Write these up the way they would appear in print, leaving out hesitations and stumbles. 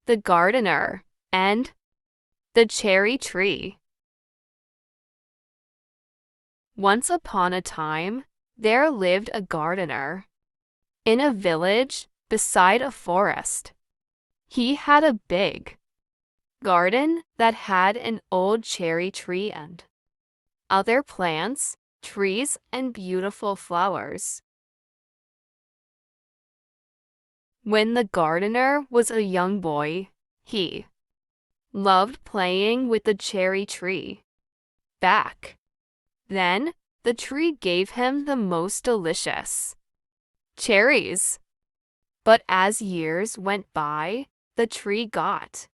the gardener, and the cherry tree. Once upon a time, there lived a gardener in a village beside a forest. He had a big garden that had an old cherry tree and other plants, trees, and beautiful flowers. When the gardener was a young boy, he loved playing with the cherry tree. Back then, the tree gave him the most delicious cherries. But as years went by, the tree got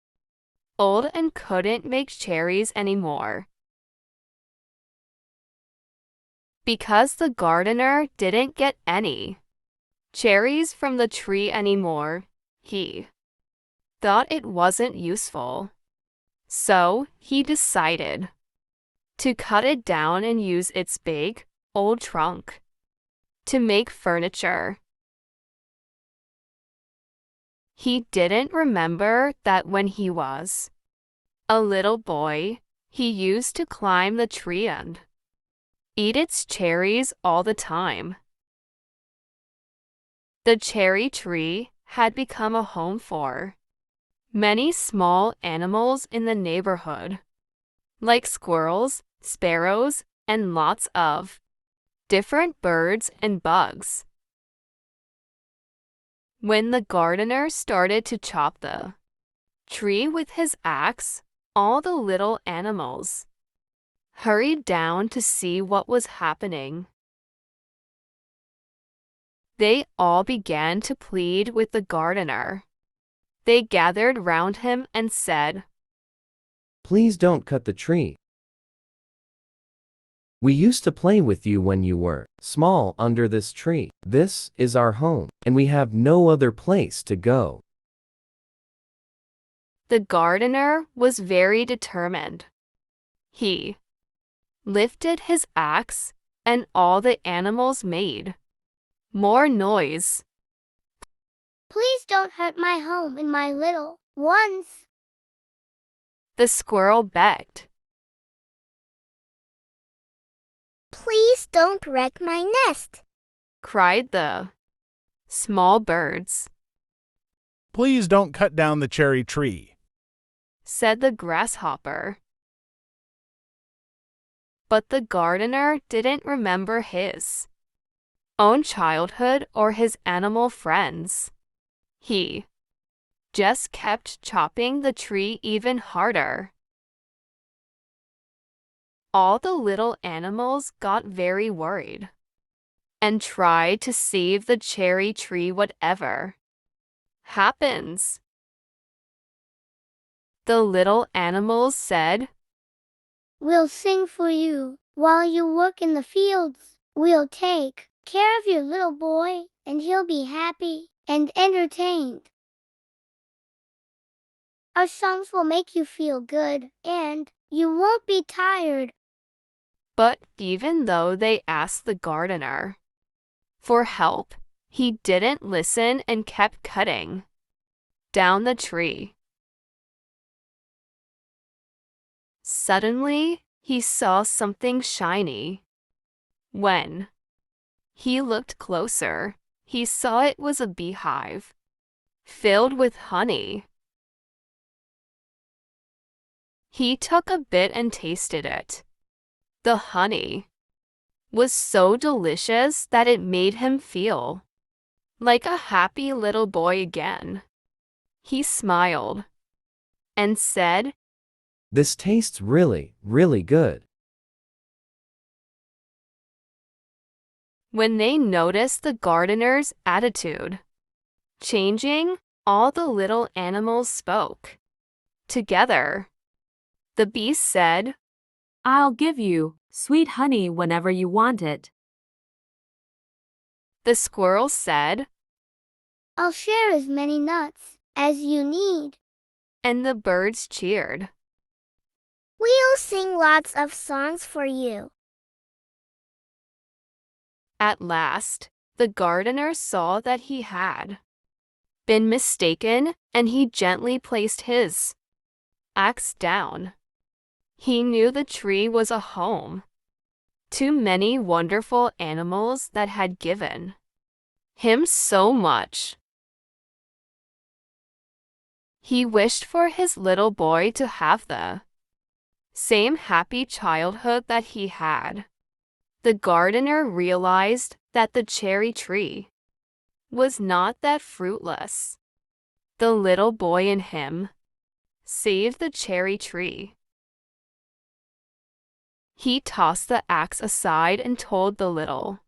old and couldn't make cherries anymore. Because the gardener didn't get any cherries from the tree anymore, he thought it wasn't useful. So he decided to cut it down and use its big, old trunk to make furniture. He didn't remember that when he was a little boy, he used to climb the tree and eat its cherries all the time. The cherry tree had become a home for many small animals in the neighborhood, like squirrels, sparrows, and lots of different birds and bugs. When the gardener started to chop the tree with his axe, all the little animals hurried down to see what was happening. They all began to plead with the gardener. They gathered round him and said, "Please don't cut the tree. We used to play with you when you were small under this tree. This is our home, and we have no other place to go." The gardener was very determined. He lifted his axe, and all the animals made more noise. "Please don't hurt my home and my little ones," the squirrel begged. "Please don't wreck my nest," cried the small birds. "Please don't cut down the cherry tree," said the grasshopper. But the gardener didn't remember his own childhood or his animal friends. He just kept chopping the tree even harder. All the little animals got very worried and tried to save the cherry tree whatever happens. The little animals said, "We'll sing for you while you work in the fields. We'll take care of your little boy, and he'll be happy and entertained. Our songs will make you feel good, and you won't be tired." But even though they asked the gardener for help, he didn't listen and kept cutting down the tree. Suddenly, he saw something shiny. When he looked closer, he saw it was a beehive filled with honey. He took a bit and tasted it. The honey was so delicious that it made him feel like a happy little boy again. He smiled and said, "This tastes really, really good." When they noticed the gardener's attitude changing, all the little animals spoke together. The bee said, "I'll give you sweet honey whenever you want it." The squirrel said, "I'll share as many nuts as you need." and the birds cheered. "We'll sing lots of songs for you." At last, the gardener saw that he had been mistaken, and he gently placed his axe down. He knew the tree was a home to many wonderful animals that had given him so much. He wished for his little boy to have the same happy childhood that he had. The gardener realized that the cherry tree was not that fruitless. The little boy in him saved the cherry tree. He tossed the axe aside and told the little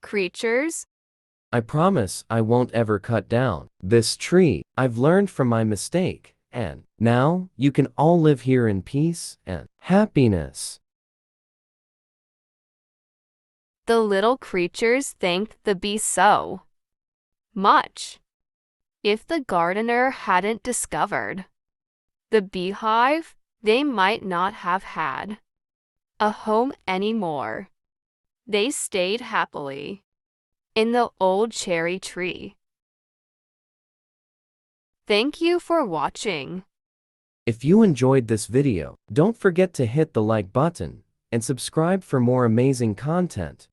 creatures, I promise I won't ever cut down this tree. I've learned from my mistake, and now you can all live here in peace and happiness. the little creatures thanked the bee so much. If the gardener hadn't discovered the beehive, they might not have had a home anymore. They stayed happily in the old cherry tree. Thank you for watching. If you enjoyed this video, don't forget to hit the like button and subscribe for more amazing content.